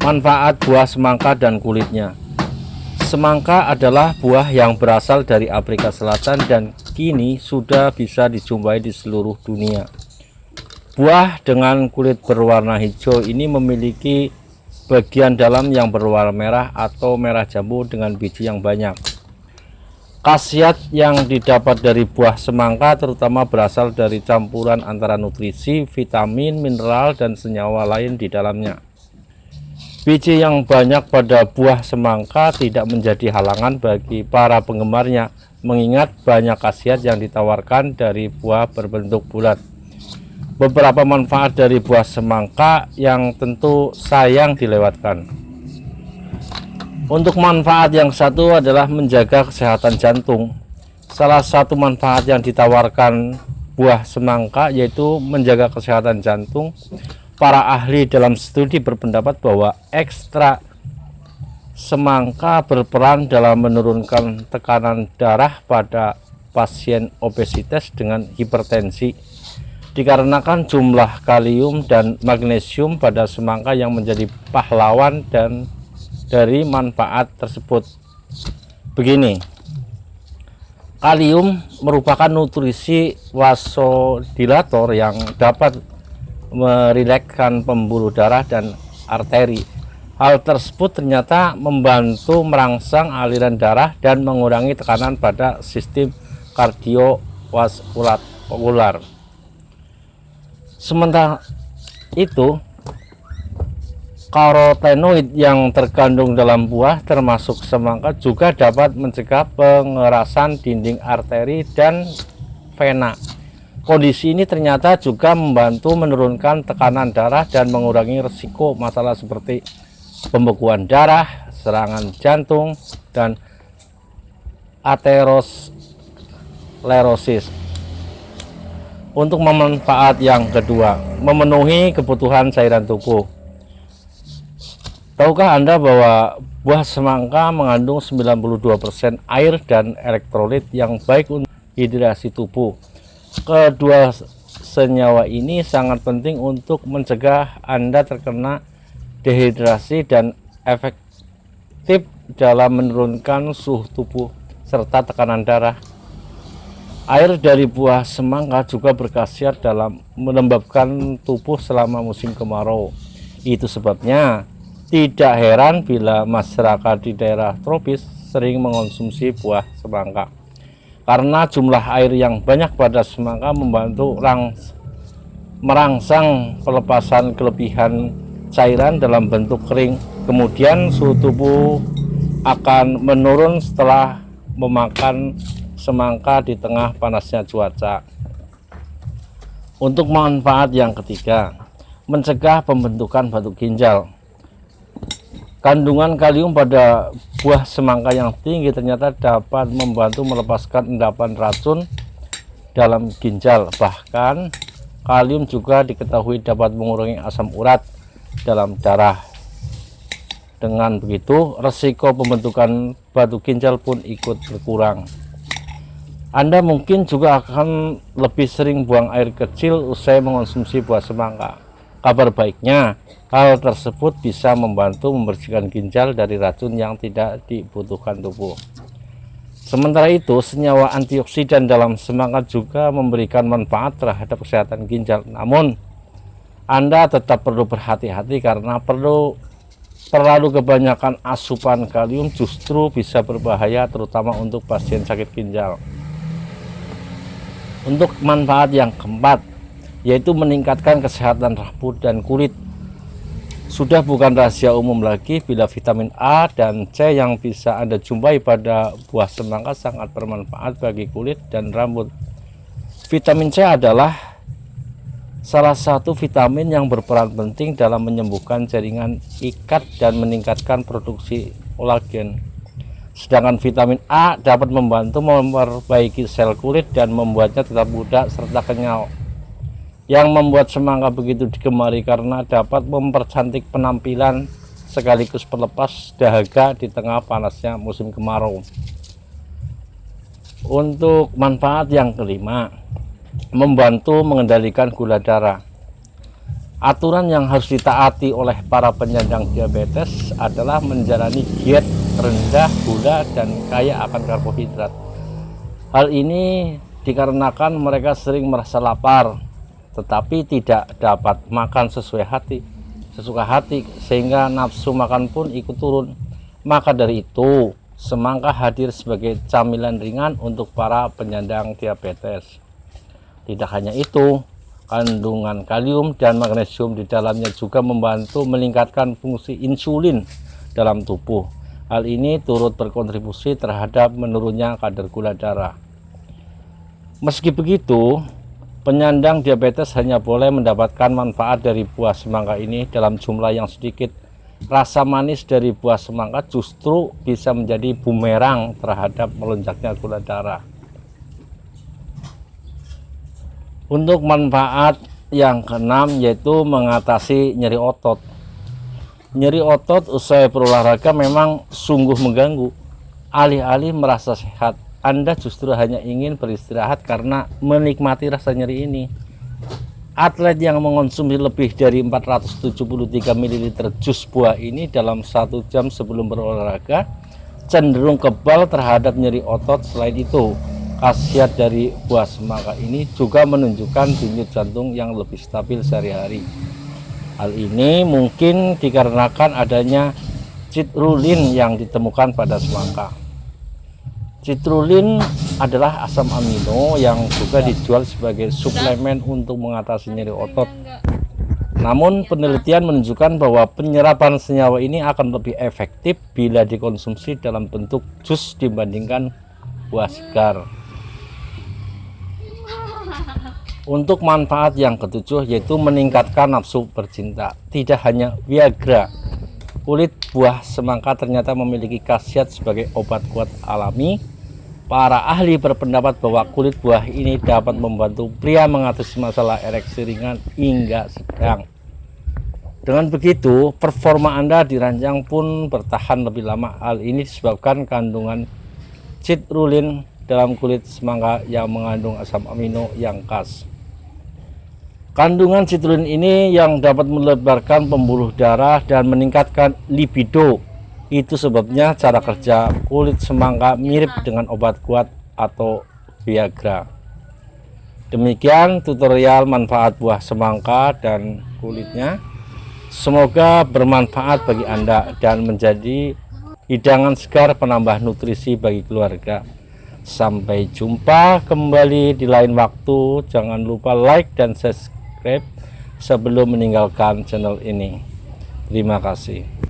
Manfaat buah semangka dan kulitnya. Semangka adalah buah yang berasal dari Afrika Selatan dan kini sudah bisa dijumpai di seluruh dunia. Buah dengan kulit berwarna hijau ini memiliki bagian dalam yang berwarna merah atau merah jambu dengan biji yang banyak. Khasiat yang didapat dari buah semangka terutama berasal dari campuran antara nutrisi, vitamin, mineral, dan senyawa lain di dalamnya. Biji yang banyak pada buah semangka tidak menjadi halangan bagi para penggemarnya, mengingat banyak khasiat yang ditawarkan dari buah berbentuk bulat. Beberapa manfaat dari buah semangka yang tentu sayang dilewatkan. Untuk manfaat yang satu adalah menjaga kesehatan jantung. Salah satu manfaat yang ditawarkan buah semangka yaitu menjaga kesehatan jantung. Para ahli dalam studi berpendapat bahwa ekstrak semangka berperan dalam menurunkan tekanan darah pada pasien obesitas dengan hipertensi, dikarenakan jumlah kalium dan magnesium pada semangka yang menjadi pahlawan dan dari manfaat tersebut. Begini, kalium merupakan nutrisi vasodilator yang dapat merilekskan pembuluh darah dan arteri. Hal tersebut ternyata membantu merangsang aliran darah dan mengurangi tekanan pada sistem kardiovaskular. Sementara itu, karotenoid yang terkandung dalam buah termasuk semangka juga dapat mencegah pengerasan dinding arteri dan vena. Kondisi ini ternyata juga membantu menurunkan tekanan darah dan mengurangi risiko masalah seperti pembekuan darah, serangan jantung, dan aterosklerosis. Untuk manfaat yang kedua, memenuhi kebutuhan cairan tubuh. Tahukah Anda bahwa buah semangka mengandung 92% air dan elektrolit yang baik untuk hidrasi tubuh? Kedua senyawa ini sangat penting untuk mencegah Anda terkena dehidrasi dan efektif dalam menurunkan suhu tubuh serta tekanan darah. Air dari buah semangka juga berkhasiat dalam melembabkan tubuh selama musim kemarau. Itu sebabnya tidak heran bila masyarakat di daerah tropis sering mengonsumsi buah semangka. Karena jumlah air yang banyak pada semangka membantu merangsang pelepasan kelebihan cairan dalam bentuk kering. Kemudian suhu tubuh akan menurun setelah memakan semangka di tengah panasnya cuaca. Untuk manfaat yang ketiga, mencegah pembentukan batu ginjal. Kandungan kalium pada buah semangka yang tinggi ternyata dapat membantu melepaskan endapan racun dalam ginjal. Bahkan kalium juga diketahui dapat mengurangi asam urat dalam darah. Dengan begitu, resiko pembentukan batu ginjal pun ikut berkurang. Anda mungkin juga akan lebih sering buang air kecil usai mengonsumsi buah semangka. Kabar baiknya, hal tersebut bisa membantu membersihkan ginjal dari racun yang tidak dibutuhkan tubuh. Sementara itu, senyawa antioksidan dalam semangka juga memberikan manfaat terhadap kesehatan ginjal. Namun, Anda tetap perlu berhati-hati karena terlalu kebanyakan asupan kalium justru bisa berbahaya, terutama untuk pasien sakit ginjal. Untuk manfaat yang keempat, yaitu meningkatkan kesehatan rambut dan kulit. Sudah bukan rahasia umum lagi bila vitamin A dan C yang bisa Anda jumpai pada buah semangka sangat bermanfaat bagi kulit dan rambut. Vitamin C adalah salah satu vitamin yang berperan penting dalam menyembuhkan jaringan ikat dan meningkatkan produksi kolagen. Sedangkan vitamin A dapat membantu memperbaiki sel kulit dan membuatnya tetap muda serta kenyal. Yang membuat semangka begitu digemari karena dapat mempercantik penampilan sekaligus pelepas dahaga di tengah panasnya musim kemarau. Untuk manfaat yang kelima, membantu mengendalikan gula darah. Aturan yang harus ditaati oleh para penyandang diabetes adalah menjalani diet rendah gula dan kaya akan karbohidrat. Hal ini dikarenakan mereka sering merasa lapar, tetapi tidak dapat makan sesuka hati, sehingga nafsu makan pun ikut turun. Maka dari itu, semangka hadir sebagai camilan ringan untuk para penyandang diabetes. Tidak hanya itu, kandungan kalium dan magnesium di dalamnya juga membantu meningkatkan fungsi insulin dalam tubuh. Hal ini turut berkontribusi terhadap menurunnya kadar gula darah. Meski begitu, penyandang diabetes hanya boleh mendapatkan manfaat dari buah semangka ini dalam jumlah yang sedikit. Rasa manis dari buah semangka justru bisa menjadi bumerang terhadap melonjaknya gula darah. Untuk manfaat yang keenam yaitu mengatasi nyeri otot. Nyeri otot usai berolahraga memang sungguh mengganggu. Alih-alih merasa sehat, Anda justru hanya ingin beristirahat karena menikmati rasa nyeri ini. Atlet yang mengonsumsi lebih dari 473 ml jus buah ini dalam 1 jam sebelum berolahraga cenderung kebal terhadap nyeri otot. Selain itu, khasiat dari buah semangka ini juga menunjukkan denyut jantung yang lebih stabil sehari-hari. Hal ini mungkin dikarenakan adanya citrulline yang ditemukan pada semangka. Citrulline adalah asam amino yang juga dijual sebagai suplemen untuk mengatasi nyeri otot. Namun penelitian menunjukkan bahwa penyerapan senyawa ini akan lebih efektif bila dikonsumsi dalam bentuk jus dibandingkan buah segar. Untuk manfaat yang ketujuh yaitu meningkatkan nafsu bercinta. Tidak hanya Viagra, kulit buah semangka ternyata memiliki khasiat sebagai obat kuat alami. Para ahli berpendapat bahwa kulit buah ini dapat membantu pria mengatasi masalah ereksi ringan hingga sedang. Dengan begitu, performa Anda dirancang pun bertahan lebih lama. Hal ini disebabkan kandungan citrulline dalam kulit semangka yang mengandung asam amino yang khas. Kandungan citrulline ini yang dapat melebarkan pembuluh darah dan meningkatkan libido. Itu sebabnya cara kerja kulit semangka mirip dengan obat kuat atau Viagra. Demikian tutorial manfaat buah semangka dan kulitnya. Semoga bermanfaat bagi Anda dan menjadi hidangan segar penambah nutrisi bagi keluarga. Sampai jumpa kembali di lain waktu. Jangan lupa like dan subscribe sebelum meninggalkan channel ini. Terima kasih.